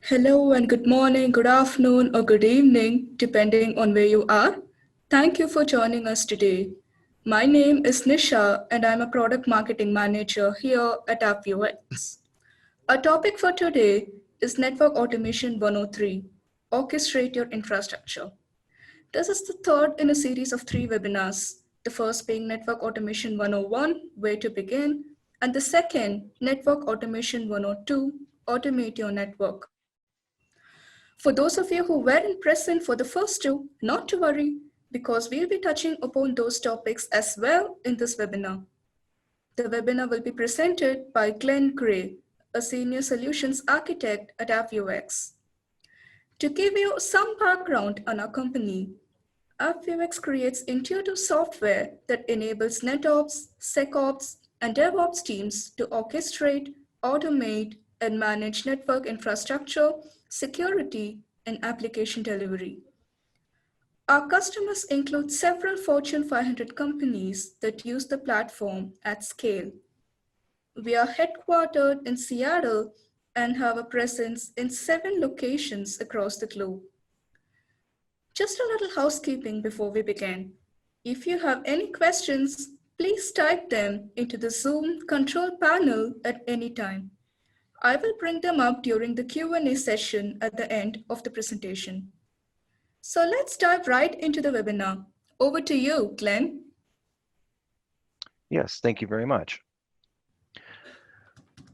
Hello and good morning, good afternoon, or good evening, depending on where you are. Thank you for joining us today. My name is Nisha and I'm a product marketing manager here at AppViewX. Our topic for today is Network Automation 103, Orchestrate Your Infrastructure. This is the third in a series of 3 webinars, the first being Network Automation 101, Where to Begin, and the second, Network Automation 102, Automate Your Network. For those of you who weren't present for the first two, not to worry, because we'll be touching upon those topics as well in this webinar. The webinar will be presented by Glenn Gray, a Senior Solutions Architect at AppViewX. To give you some background on our company, AppViewX creates intuitive software that enables NetOps, SecOps, and DevOps teams to orchestrate, automate, and manage network infrastructure, security, and application delivery. Our customers include several Fortune 500 companies that use the platform at scale. We are headquartered in Seattle and have a presence in 7 locations across the globe. Just a little housekeeping before we begin. If you have any questions, please type them into the Zoom control panel at any time. I will bring them up during the Q&A session at the end of the presentation. So let's dive right into the webinar. Over to you, Glenn. Yes, thank you very much.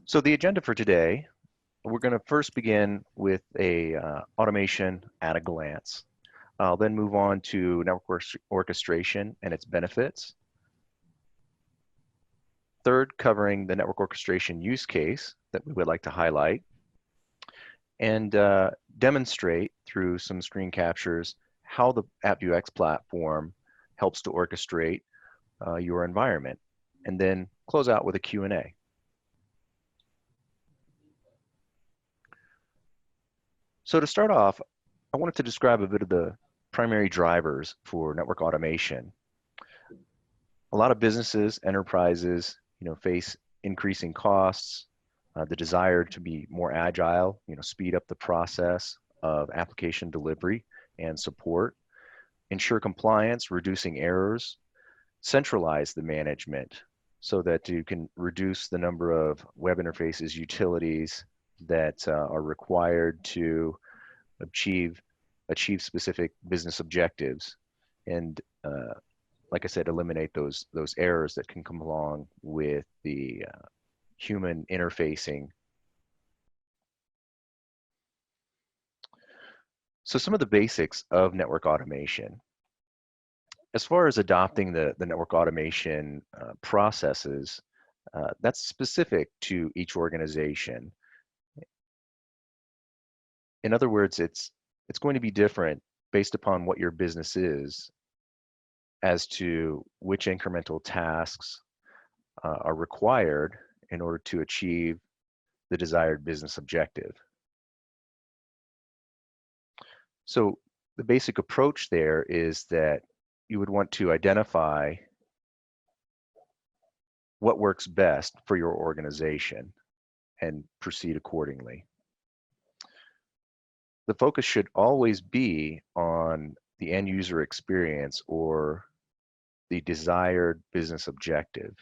So the agenda for today, we're going to first begin with a automation at a glance. I'll then move on to network orchestration and its benefits. Third, covering the network orchestration use case that we would like to highlight, and demonstrate through some screen captures how the AppViewX platform helps to orchestrate your environment, and then close out with a Q&A. So to start off, I wanted to describe a bit of the primary drivers for network automation. A lot of businesses, enterprises, face increasing costs, the desire to be more agile, speed up the process of application delivery and support, ensure compliance, reducing errors, centralize the management so that you can reduce the number of web interfaces, utilities that are required to achieve specific business objectives, and like I said, eliminate those errors that can come along with the human interfacing. So some of the basics of network automation. As far as adopting the network automation processes, that's specific to each organization. In other words, it's going to be different based upon what your business is as to which incremental tasks are required in order to achieve the desired business objective. So the basic approach there is that you would want to identify what works best for your organization and proceed accordingly. The focus should always be on the end user experience or the desired business objective.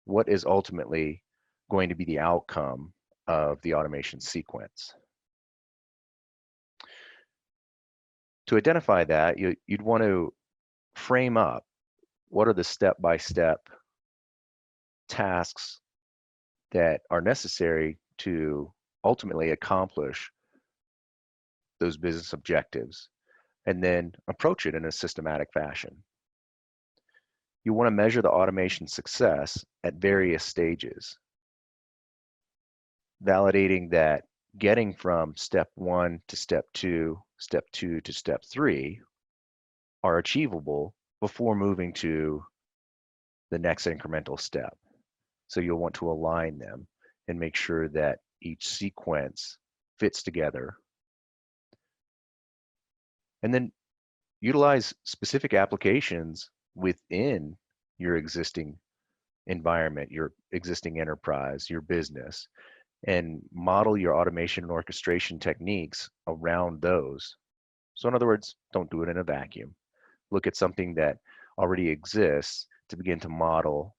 What is ultimately going to be the outcome of the automation sequence? To identify that, you'd want to frame up what are the step-by-step tasks that are necessary to ultimately accomplish those business objectives, and then approach it in a systematic fashion. You want to measure the automation success at various stages, validating that getting from step 1 to step 2 to step 3 are achievable before moving to the next incremental step. So you'll want to align them and make sure that each sequence fits together. And then utilize specific applications within your existing environment, your existing enterprise, your business, and model your automation and orchestration techniques around those. So in other words, don't do it in a vacuum. Look at something that already exists to begin to model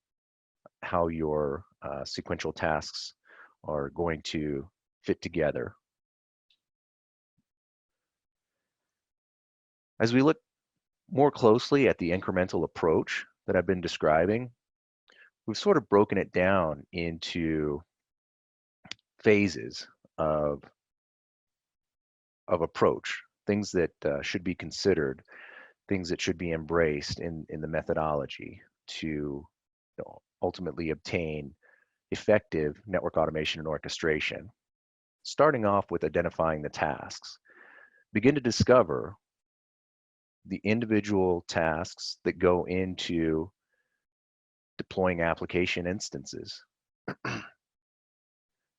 how your sequential tasks are going to fit together. As we look more closely at the incremental approach that I've been describing, we've sort of broken it down into phases of approach, things that should be considered, things that should be embraced in the methodology to ultimately obtain effective network automation and orchestration. Starting off with identifying the tasks. Begin to discover the individual tasks that go into deploying application instances.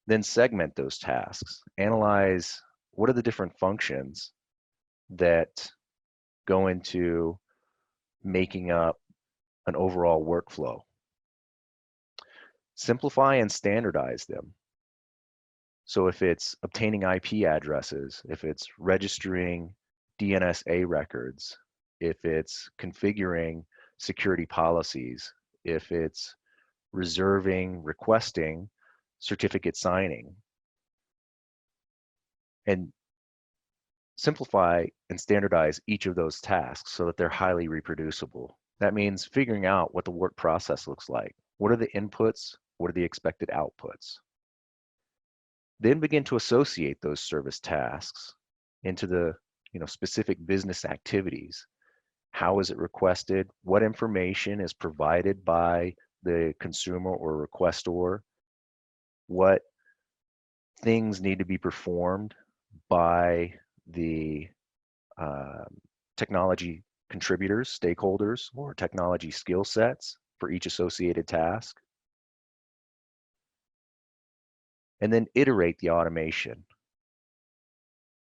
Then segment those tasks. Analyze what are the different functions that go into making up an overall workflow. Simplify and standardize them. So if it's obtaining IP addresses, if it's registering DNSA records, if it's configuring security policies, if it's requesting certificate signing, and simplify and standardize each of those tasks so that they're highly reproducible. That means figuring out what the work process looks like. What are the inputs? What are the expected outputs? Then begin to associate those service tasks into the specific business activities. How is it requested? What information is provided by the consumer or requestor? What things need to be performed by the technology contributors, stakeholders, or technology skill sets for each associated task? And then iterate the automation.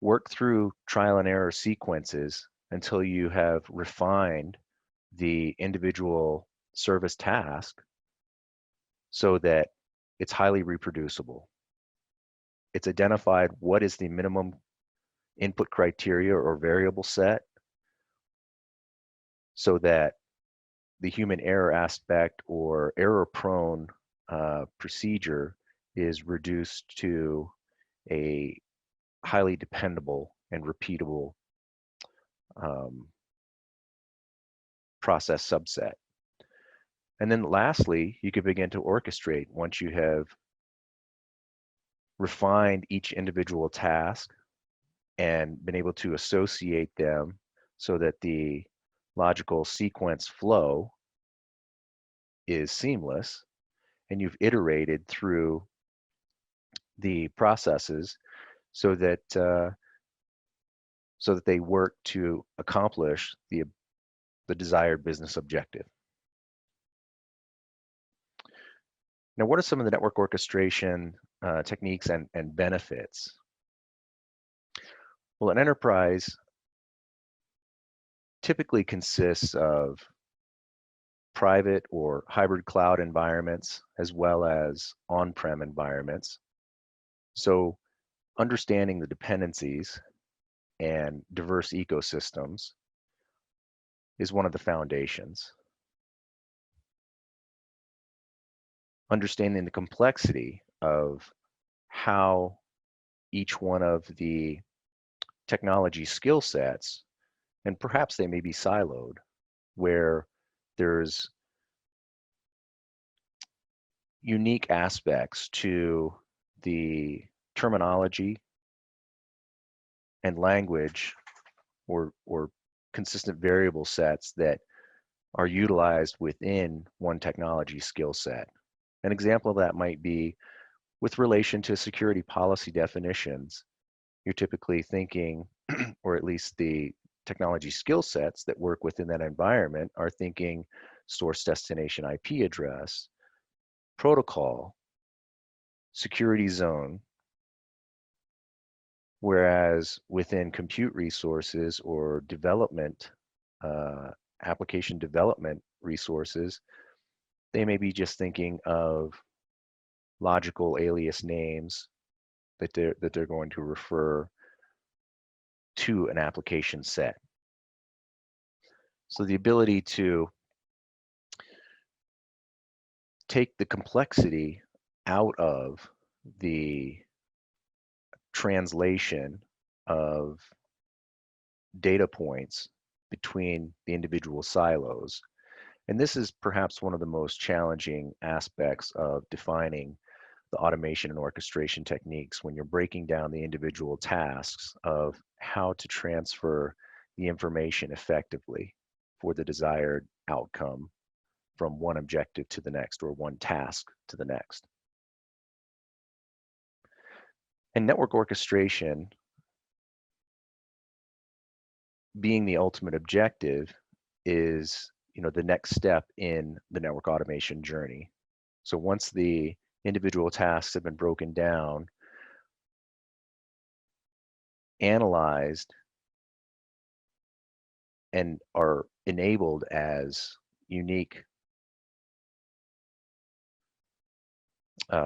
Work through trial and error sequences until you have refined the individual service task so that it's highly reproducible. It's identified what is the minimum input criteria or variable set so that the human error aspect or error-prone procedure is reduced to a highly dependable and repeatable process subset. And then lastly, you can begin to orchestrate once you have refined each individual task and been able to associate them so that the logical sequence flow is seamless, and you've iterated through the processes so that they work to accomplish the desired business objective. Now, what are some of the network orchestration techniques and benefits? Well, an enterprise typically consists of private or hybrid cloud environments as well as on-prem environments. So understanding the dependencies and diverse ecosystems is one of the foundations. Understanding the complexity of how each one of the technology skill sets, and perhaps they may be siloed, where there's unique aspects to the terminology and language or consistent variable sets that are utilized within one technology skill set. An example of that might be with relation to security policy definitions. You're typically thinking, or at least the technology skill sets that work within that environment are thinking source destination IP address, protocol, security zone, whereas within compute resources or development, application development resources, they may be just thinking of logical alias names that they're going to refer to an application set. So the ability to take the complexity out of the translation of data points between the individual silos. And this is perhaps one of the most challenging aspects of defining the automation and orchestration techniques when you're breaking down the individual tasks of how to transfer the information effectively for the desired outcome from one objective to the next or one task to the next. And network orchestration being the ultimate objective is, the next step in the network automation journey. So once the individual tasks have been broken down, analyzed, and are enabled as unique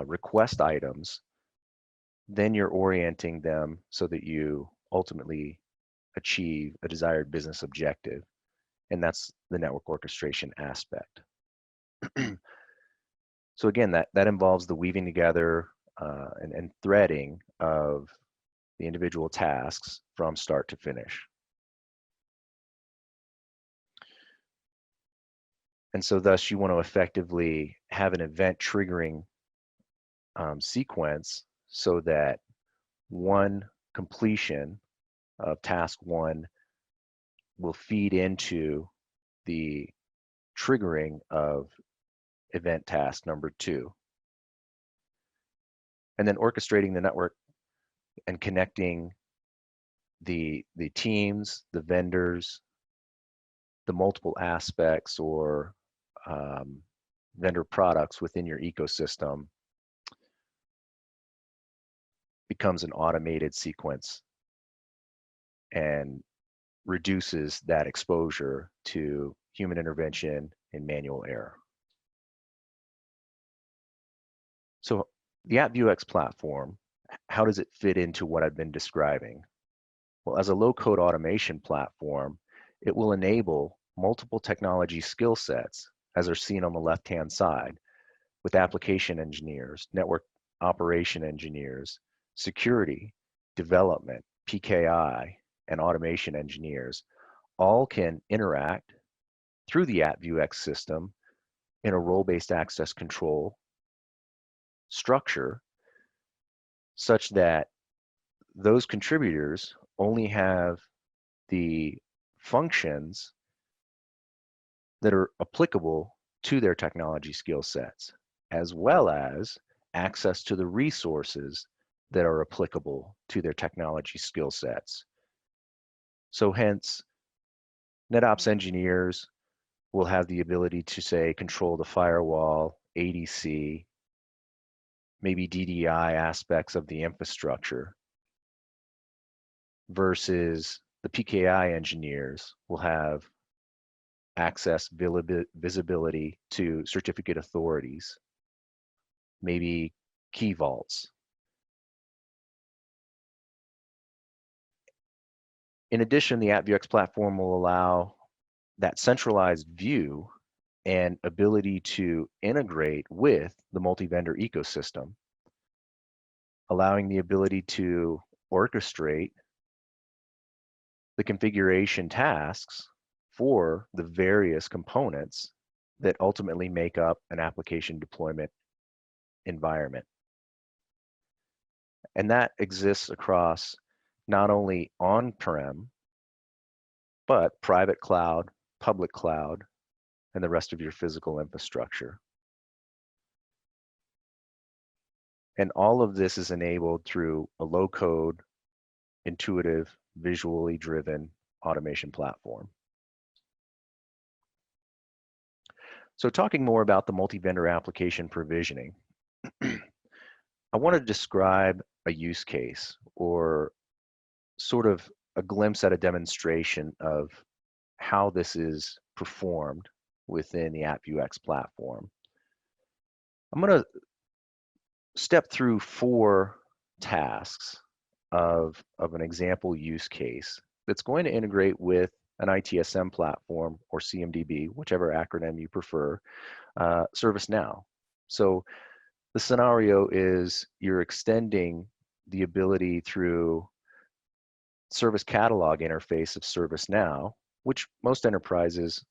request items, then you're orienting them so that you ultimately achieve a desired business objective. And that's the network orchestration aspect. So again, that involves the weaving together and threading of the individual tasks from start to finish. And so thus you want to effectively have an event triggering sequence so that one completion of task one will feed into the triggering of event task number two. And then orchestrating the network and connecting the teams, the vendors, the multiple aspects or vendor products within your ecosystem becomes an automated sequence and reduces that exposure to human intervention and manual error. So the AppViewX platform, how does it fit into what I've been describing? Well, as a low-code automation platform, it will enable multiple technology skill sets, as are seen on the left-hand side, with application engineers, network operation engineers, security, development, PKI, and automation engineers all can interact through the AppViewX system in a role-based access control structure such that those contributors only have the functions that are applicable to their technology skill sets, as well as access to the resources that are applicable to their technology skill sets. So hence, NetOps engineers will have the ability to, say, control the firewall, ADC, maybe DDI aspects of the infrastructure, versus the PKI engineers will have access visibility to certificate authorities, maybe key vaults. In addition, the AppViewX platform will allow that centralized view and ability to integrate with the multi-vendor ecosystem, allowing the ability to orchestrate the configuration tasks for the various components that ultimately make up an application deployment environment. And that exists across not only on-prem, but private cloud, public cloud, and the rest of your physical infrastructure. And all of this is enabled through a low-code, intuitive, visually driven automation platform. So talking more about the multi-vendor application provisioning, I want to describe a use case or sort of a glimpse at a demonstration of how this is performed within the AppViewX platform. I'm going to step through 4 tasks of an example use case that's going to integrate with an ITSM platform or CMDB, whichever acronym you prefer, ServiceNow. So the scenario is you're extending the ability through service catalog interface of ServiceNow, which most enterprises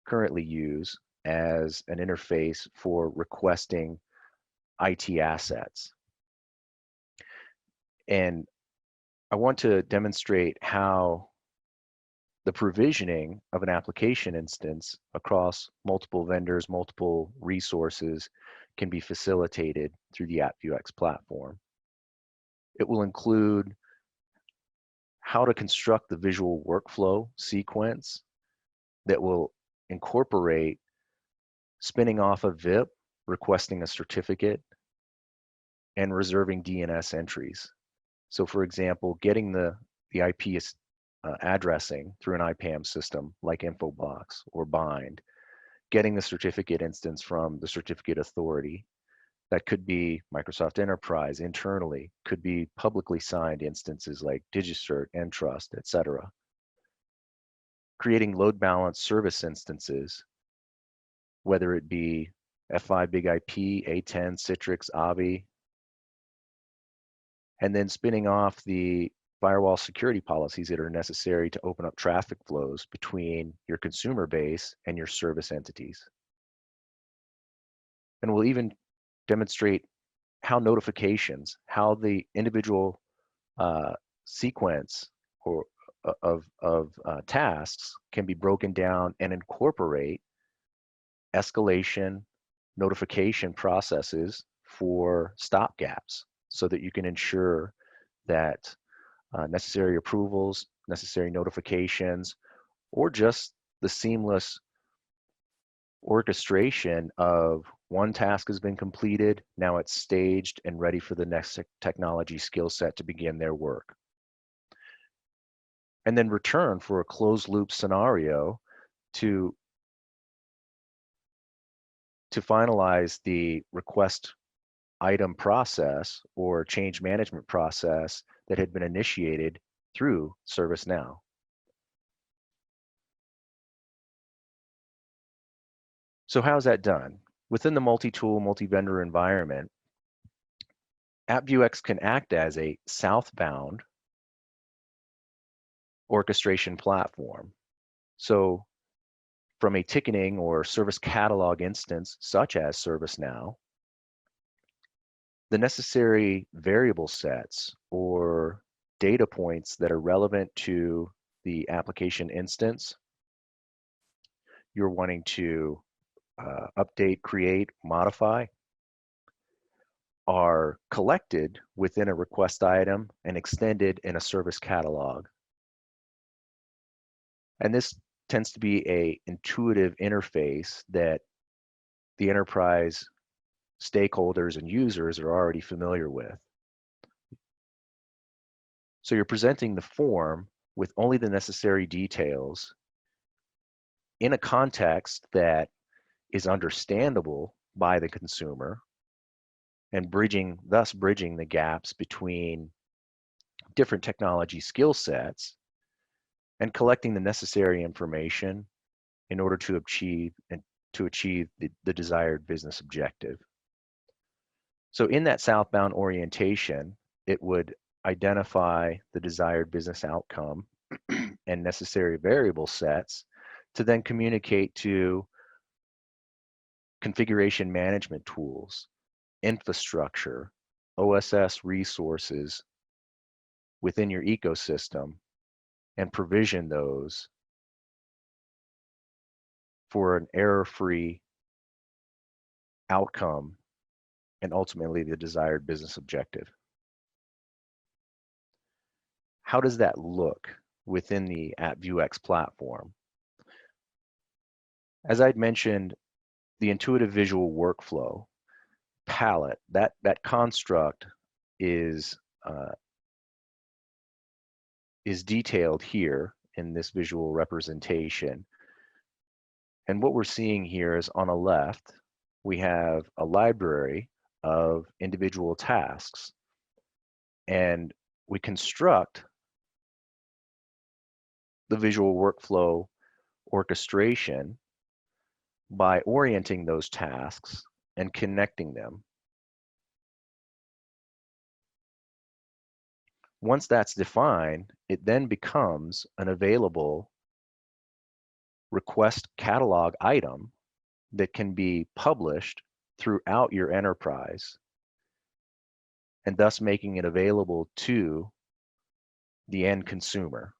currently use as an interface for requesting IT assets. And I want to demonstrate how the provisioning of an application instance across multiple vendors, multiple resources can be facilitated through the AppViewX platform. It will include how to construct the visual workflow sequence that will incorporate spinning off a VIP, requesting a certificate, and reserving DNS entries. So for example, getting the IP addressing through an IPAM system like Infobox or Bind, getting the certificate instance from the certificate authority. That could be Microsoft Enterprise internally, could be publicly signed instances like DigiCert, Entrust, etc. Creating load balance service instances, whether it be F5 BIG-IP, A10, Citrix, Avi, and then spinning off the firewall security policies that are necessary to open up traffic flows between your consumer base and your service entities. And we'll even demonstrate how notifications, how the individual sequence or of tasks can be broken down and incorporate escalation notification processes for stopgaps so that you can ensure that necessary approvals, necessary notifications, or just the seamless orchestration of one task has been completed, now it's staged and ready for the next technology skill set to begin their work. And then return for a closed loop scenario to finalize the request item process or change management process that had been initiated through ServiceNow. So how's that done? Within the multi-tool, multi-vendor environment, AppViewX can act as a southbound orchestration platform. So from a ticketing or service catalog instance, such as ServiceNow, the necessary variable sets or data points that are relevant to the application instance you're wanting to update, create, modify, are collected within a request item and extended in a service catalog. And this tends to be an intuitive interface that the enterprise stakeholders and users are already familiar with. So you're presenting the form with only the necessary details in a context that is understandable by the consumer, and thus bridging the gaps between different technology skill sets and collecting the necessary information in order to achieve the desired business objective. So in that southbound orientation, it would identify the desired business outcome and necessary variable sets to then communicate to configuration management tools, infrastructure, OSS resources within your ecosystem, and provision those for an error-free outcome and ultimately the desired business objective. How does that look within the AppViewX platform? As I'd mentioned, the intuitive visual workflow palette, that construct is detailed here in this visual representation. And what we're seeing here is on the left, we have a library of individual tasks, and we construct the visual workflow orchestration by orienting those tasks and connecting them. Once that's defined, it then becomes an available request catalog item that can be published throughout your enterprise, and thus making it available to the end consumer.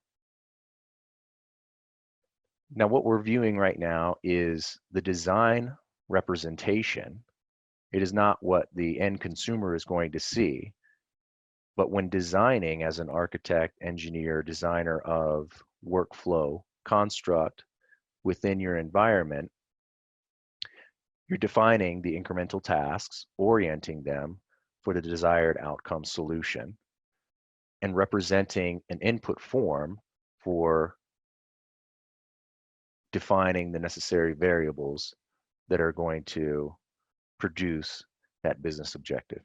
Now, what we're viewing right now is the design representation. It is not what the end consumer is going to see, but when designing as an architect, engineer, designer of workflow construct within your environment, you're defining the incremental tasks, orienting them for the desired outcome solution, and representing an input form for defining the necessary variables that are going to produce that business objective.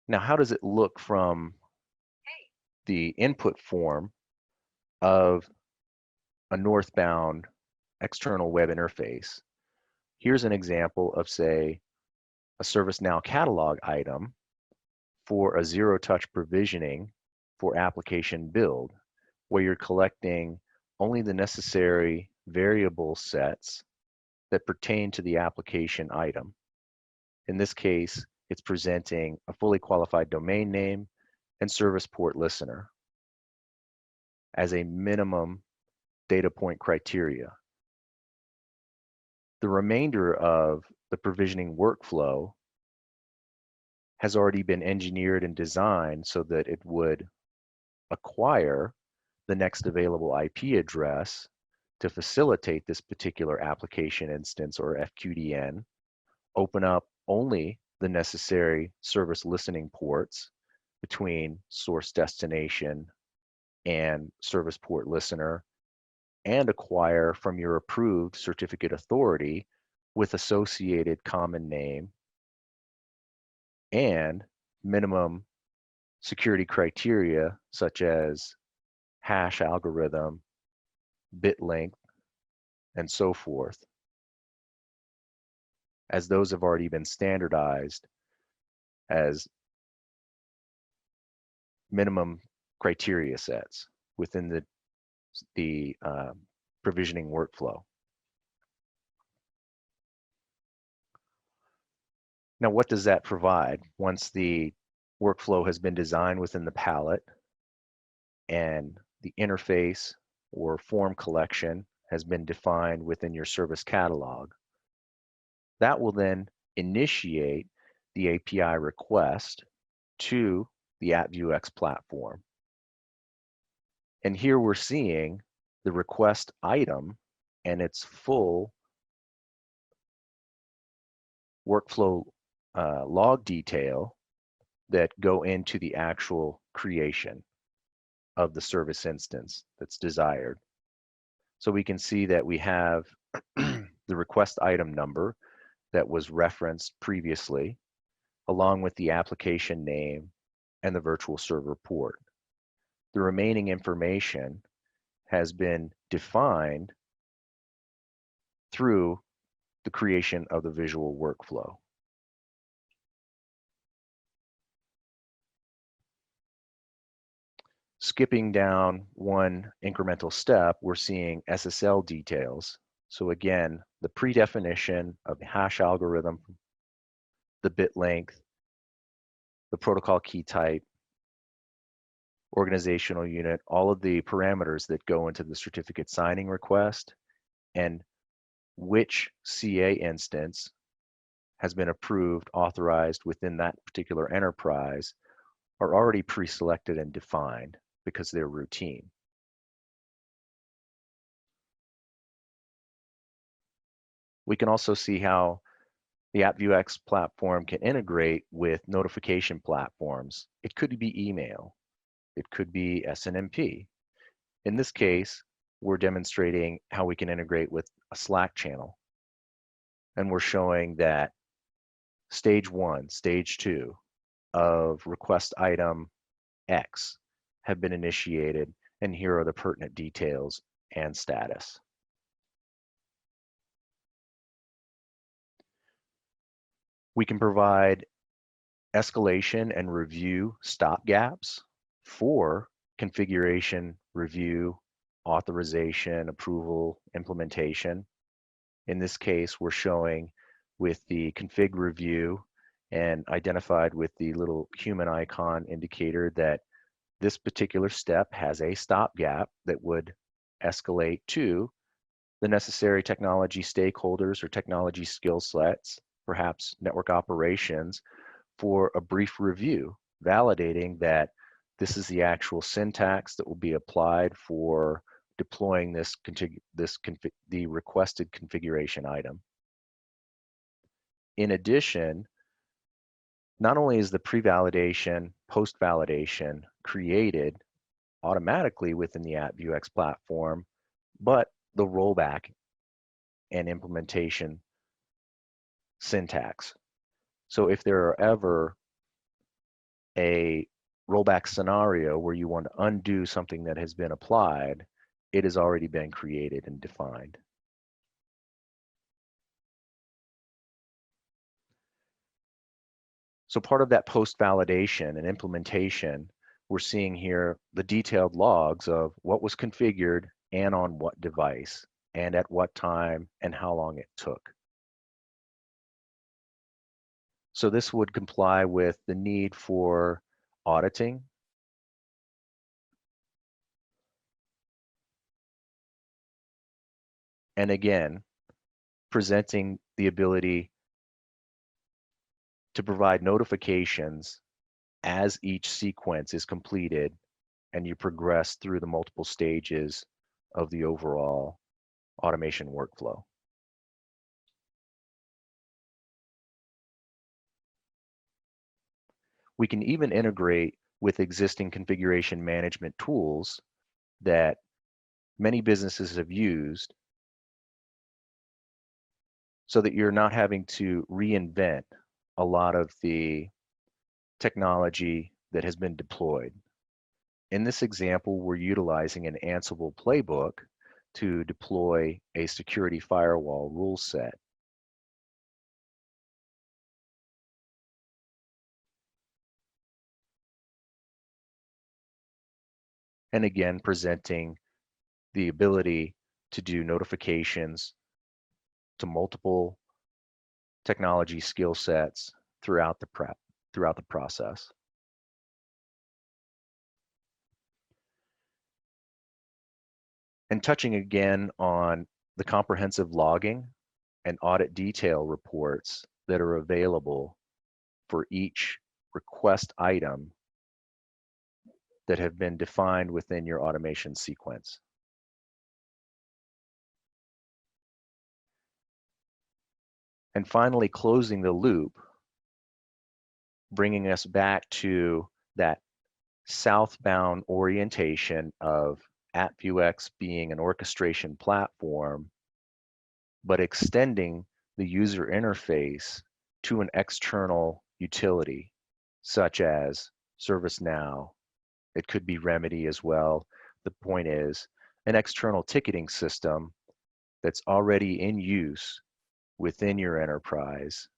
Now, how does it look from the input form of a northbound external web interface? Here's an example of, say, a ServiceNow catalog item for a zero-touch provisioning for application build, where you're collecting only the necessary variable sets that pertain to the application item. In this case, it's presenting a fully qualified domain name and service port listener as a minimum data point criteria. The remainder of the provisioning workflow has already been engineered and designed so that it would acquire the next available IP address to facilitate this particular application instance or FQDN, open up only the necessary service listening ports between source destination and service port listener, and acquire from your approved certificate authority with associated common name and minimum security criteria such as hash algorithm, bit length, and so forth, as those have already been standardized as minimum criteria sets within the provisioning workflow. Now, what does that provide? Once the workflow has been designed within the palette and the interface or form collection has been defined within your service catalog, that will then initiate the API request to the AppViewX platform. And here we're seeing the request item and its full workflow log detail that go into the actual creation of the service instance that's desired. So we can see that we have the request item number that was referenced previously, along with the application name and the virtual server port. The remaining information has been defined through the creation of the visual workflow. Skipping down one incremental step, we're seeing SSL details. So again, the predefinition of the hash algorithm, the bit length, the protocol key type, organizational unit, all of the parameters that go into the certificate signing request, and which CA instance has been approved, authorized within that particular enterprise are already pre-selected and defined because they're routine. We can also see how the AppViewX platform can integrate with notification platforms. It could be email, it could be SNMP. In this case, we're demonstrating how we can integrate with a Slack channel. and we're showing that stage 1, stage 2 of request item X have been initiated, and here are the pertinent details and status. We can provide escalation and review stopgaps for configuration, review, authorization, approval, implementation. In this case, we're showing with the config review and identified with the little human icon indicator that this particular step has a stopgap that would escalate to the necessary technology stakeholders or technology skill sets, perhaps network operations, for a brief review, validating that this is the actual syntax that will be applied for deploying the requested configuration item. In addition, not only is the pre-validation, post-validation created automatically within the AppViewX platform, but the rollback and implementation syntax. So if there are ever a rollback scenario where you want to undo something that has been applied, it has already been created and defined. So part of that post-validation and implementation, we're seeing here the detailed logs of what was configured and on what device and at what time and how long it took. So this would comply with the need for auditing, and again, presenting the ability to provide notifications as each sequence is completed and you progress through the multiple stages of the overall automation workflow. We can even integrate with existing configuration management tools that many businesses have used so that you're not having to reinvent a lot of the technology that has been deployed. In this example, we're utilizing an Ansible playbook to deploy a security firewall rule set. And again, presenting the ability to do notifications to multiple technology skill sets throughout the process. And touching again on the comprehensive logging and audit detail reports that are available for each request item that have been defined within your automation sequence. And finally, closing the loop, bringing us back to that southbound orientation of AppViewX being an orchestration platform, but extending the user interface to an external utility, such as ServiceNow. It could be Remedy as well. The point is, an external ticketing system that's already in use within your enterprise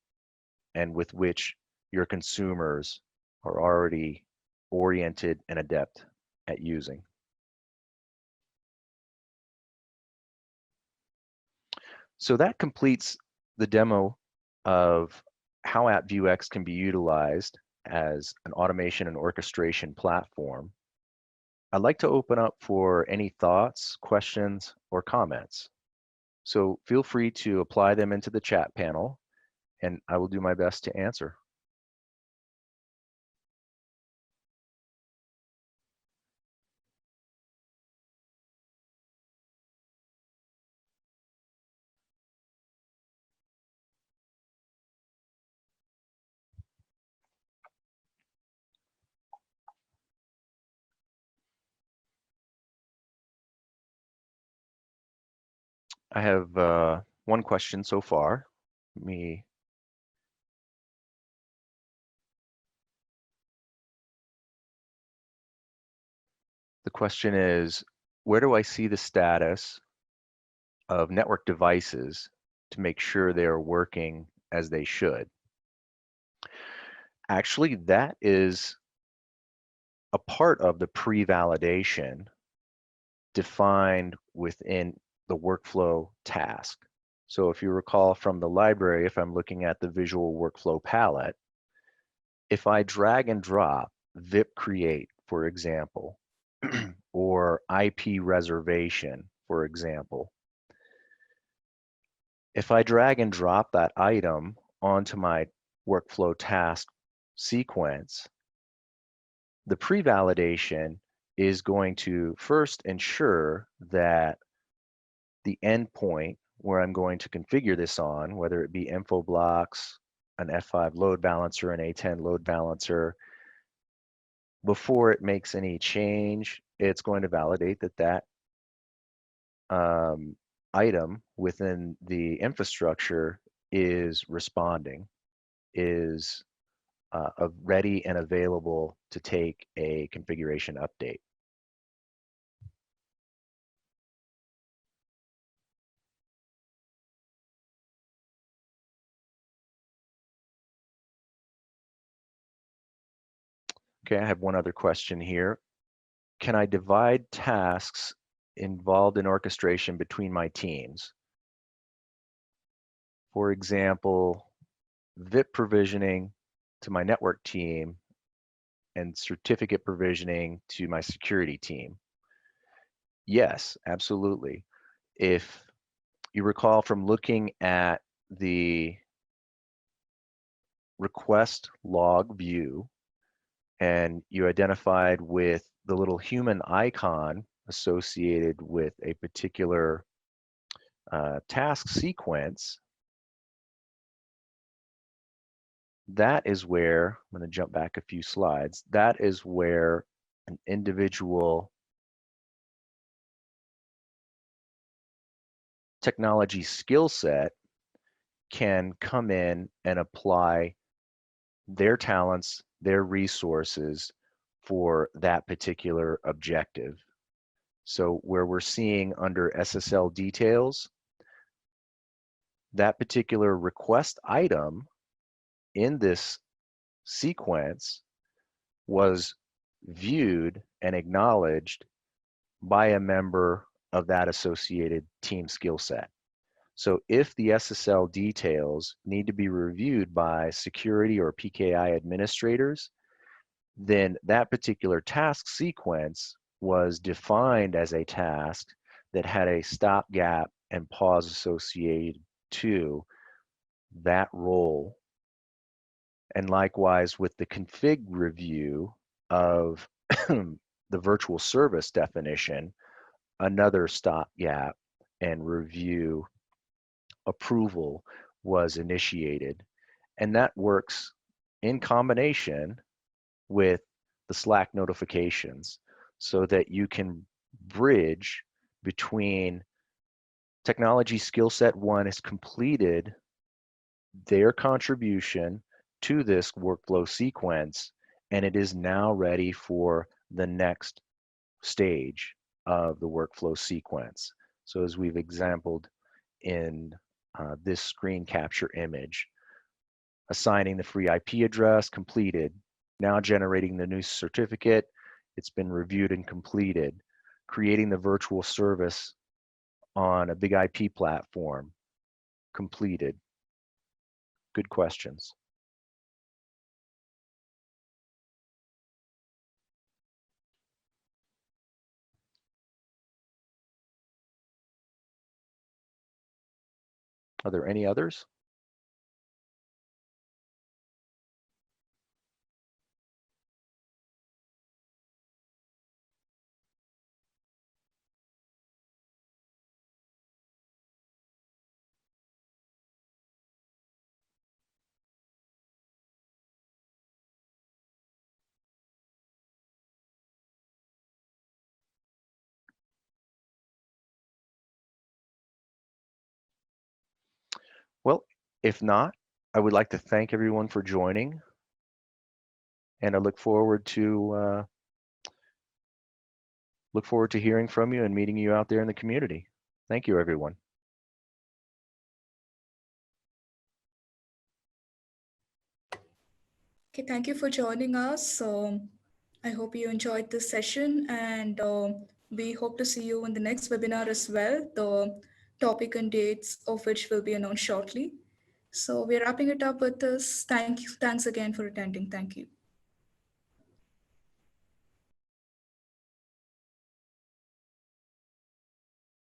and with which your consumers are already oriented and adept at using. So that completes the demo of how AppViewX can be utilized as an automation and orchestration platform. I'd like to open up for any thoughts, questions, or comments. So feel free to apply them into the chat panel, and I will do my best to answer. I have one question so far. The question is, where do I see the status of network devices to make sure they are working as they should? Actually, that is a part of the pre-validation defined within the workflow task. So if you recall from the library, if I'm looking at the visual workflow palette, if I drag and drop VIP create, for example, or IP reservation, for example, if I drag and drop that item onto my workflow task sequence, the pre-validation is going to first ensure that the endpoint where I'm going to configure this on, whether it be info blocks, an F5 load balancer, an A10 load balancer, before it makes any change, it's going to validate that that item within the infrastructure is responding, is ready and available to take a configuration update. Okay, I have one other question here. Can I divide tasks involved in orchestration between my teams? For example, VIP provisioning to my network team and certificate provisioning to my security team. Yes, absolutely. If you recall from looking at the request log view and you identified with the little human icon associated with a particular task sequence, that is where, I'm going to jump back a few slides, that is where an individual technology skill set can come in and apply their talents, their resources for that particular objective. So where we're seeing under SSL details, that particular request item in this sequence was viewed and acknowledged by a member of that associated team skill set. So if the SSL details need to be reviewed by security or PKI administrators, then that particular task sequence was defined as a task that had a stopgap and pause associated to that role. And likewise with the config review of the virtual service definition, another stopgap and review approval was initiated. And that works in combination with the Slack notifications so that you can bridge between technology skill set one has completed their contribution to this workflow sequence, and it is now ready for the next stage of the workflow sequence. So as we've exampled in this screen capture image, assigning the free IP address, completed. Now generating the new certificate, it's been reviewed and completed. Creating the virtual service on a BIG-IP platform, completed. Good questions. Are there any others? Well, If not, I would like to thank everyone for joining, and I look forward to hearing from you and meeting you out there in the community. Thank you, everyone. Okay, thank you for joining us. I hope you enjoyed this session, and we hope to see you in the next webinar as well, the topic and dates of which will be announced shortly. So we're wrapping it up with this. Thanks again for attending. Thank you.